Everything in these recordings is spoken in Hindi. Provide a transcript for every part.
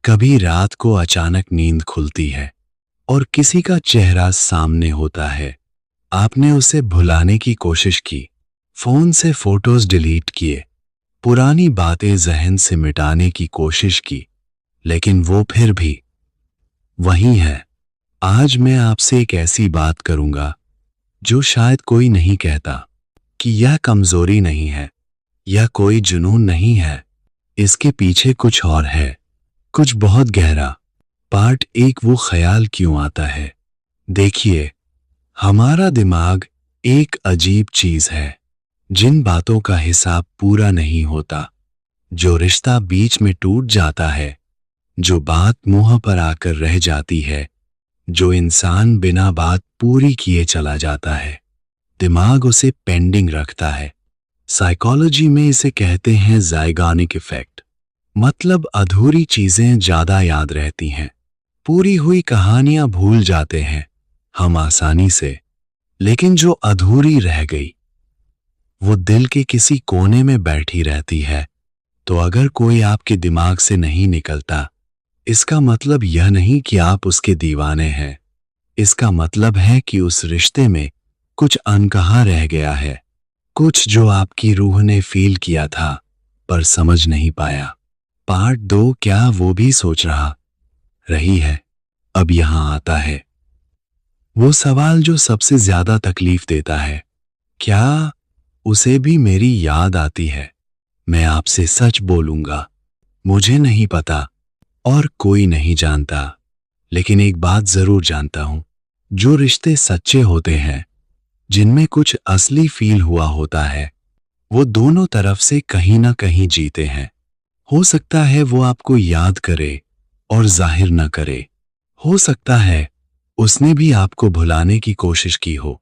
कभी रात को अचानक नींद खुलती है और किसी का चेहरा सामने होता है। आपने उसे भुलाने की कोशिश की, फोन से फोटोज डिलीट किए, पुरानी बातें जहन से मिटाने की कोशिश की, लेकिन वो फिर भी वही है। आज मैं आपसे एक ऐसी बात करूंगा जो शायद कोई नहीं कहता कि यह कमजोरी नहीं है, यह कोई जुनून नहीं है। इसके पीछे कुछ और है, कुछ बहुत गहरा। पार्ट एक, वो ख्याल क्यों आता है। देखिए, हमारा दिमाग एक अजीब चीज है। जिन बातों का हिसाब पूरा नहीं होता, जो रिश्ता बीच में टूट जाता है, जो बात मुंह पर आकर रह जाती है, जो इंसान बिना बात पूरी किए चला जाता है, दिमाग उसे पेंडिंग रखता है। साइकोलॉजी में इसे कहते हैं ज़ाइगानिक इफेक्ट। मतलब अधूरी चीजें ज्यादा याद रहती हैं, पूरी हुई कहानियां भूल जाते हैं हम आसानी से, लेकिन जो अधूरी रह गई वो दिल के किसी कोने में बैठी रहती है। तो अगर कोई आपके दिमाग से नहीं निकलता, इसका मतलब यह नहीं कि आप उसके दीवाने हैं। इसका मतलब है कि उस रिश्ते में कुछ अनकहा रह गया है, कुछ जो आपकी रूह ने फील किया था पर समझ नहीं पाया। पार्ट दो, क्या वो भी सोच रही है। अब यहां आता है वो सवाल जो सबसे ज्यादा तकलीफ देता है। क्या उसे भी मेरी याद आती है? मैं आपसे सच बोलूंगा, मुझे नहीं पता और कोई नहीं जानता, लेकिन एक बात जरूर जानता हूं। जो रिश्ते सच्चे होते हैं, जिनमें कुछ असली फील हुआ होता है, वो दोनों तरफ से कहीं ना कहीं जीते हैं। हो सकता है वो आपको याद करे और जाहिर न करे, हो सकता है उसने भी आपको भुलाने की कोशिश की हो,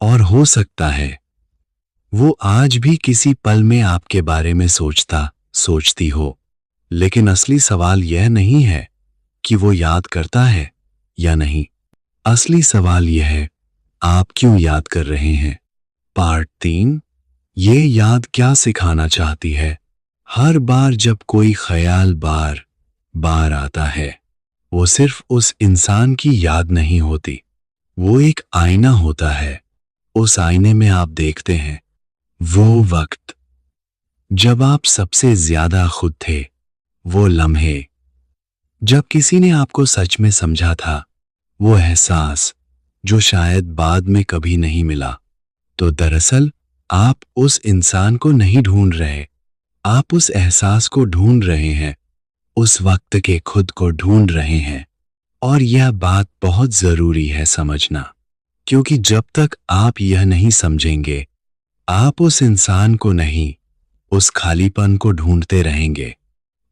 और हो सकता है वो आज भी किसी पल में आपके बारे में सोचती हो। लेकिन असली सवाल यह नहीं है कि वो याद करता है या नहीं। असली सवाल यह है, आप क्यों याद कर रहे हैं। पार्ट तीन, ये याद क्या सिखाना चाहती है। हर बार जब कोई ख्याल बार बार आता है, वो सिर्फ उस इंसान की याद नहीं होती, वो एक आईना होता है। उस आईने में आप देखते हैं वो वक्त जब आप सबसे ज्यादा खुद थे, वो लम्हे जब किसी ने आपको सच में समझा था, वो एहसास जो शायद बाद में कभी नहीं मिला। तो दरअसल आप उस इंसान को नहीं ढूंढ रहे, आप उस एहसास को ढूंढ रहे हैं, उस वक्त के खुद को ढूंढ रहे हैं। और यह बात बहुत जरूरी है समझना, क्योंकि जब तक आप यह नहीं समझेंगे, आप उस इंसान को नहीं, उस खालीपन को ढूंढते रहेंगे,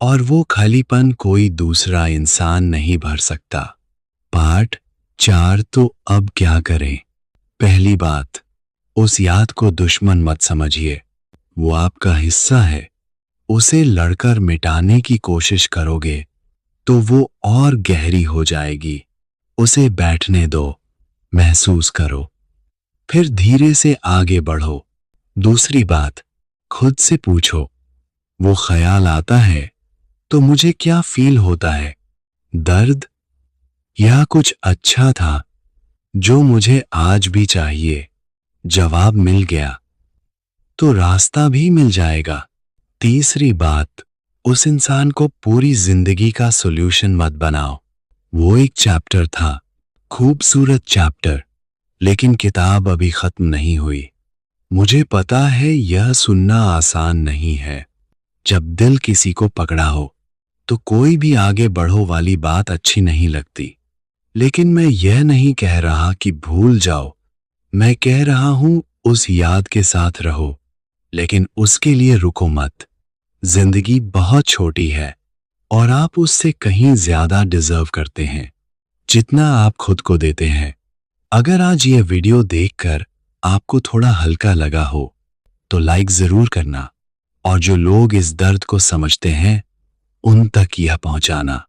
और वो खालीपन कोई दूसरा इंसान नहीं भर सकता। पार्ट चार, तो अब क्या करें। पहली बात, उस याद को दुश्मन मत समझिए, वो आपका हिस्सा है। उसे लड़कर मिटाने की कोशिश करोगे तो वो और गहरी हो जाएगी। उसे बैठने दो, महसूस करो, फिर धीरे से आगे बढ़ो। दूसरी बात, खुद से पूछो, वो ख्याल आता है तो मुझे क्या फील होता है। दर्द या कुछ अच्छा था जो मुझे आज भी चाहिए। जवाब मिल गया तो रास्ता भी मिल जाएगा। तीसरी बात, उस इंसान को पूरी जिंदगी का सॉल्यूशन मत बनाओ। वो एक चैप्टर था, खूबसूरत चैप्टर, लेकिन किताब अभी खत्म नहीं हुई। मुझे पता है यह सुनना आसान नहीं है। जब दिल किसी को पकड़ा हो तो कोई भी आगे बढ़ो वाली बात अच्छी नहीं लगती। लेकिन मैं यह नहीं कह रहा कि भूल जाओ, मैं कह रहा हूं उस याद के साथ रहो, लेकिन उसके लिए रुको मत। जिंदगी बहुत छोटी है और आप उससे कहीं ज्यादा डिजर्व करते हैं जितना आप खुद को देते हैं। अगर आज यह वीडियो देखकर आपको थोड़ा हल्का लगा हो तो लाइक जरूर करना, और जो लोग इस दर्द को समझते हैं उन तक यह पहुंचाना।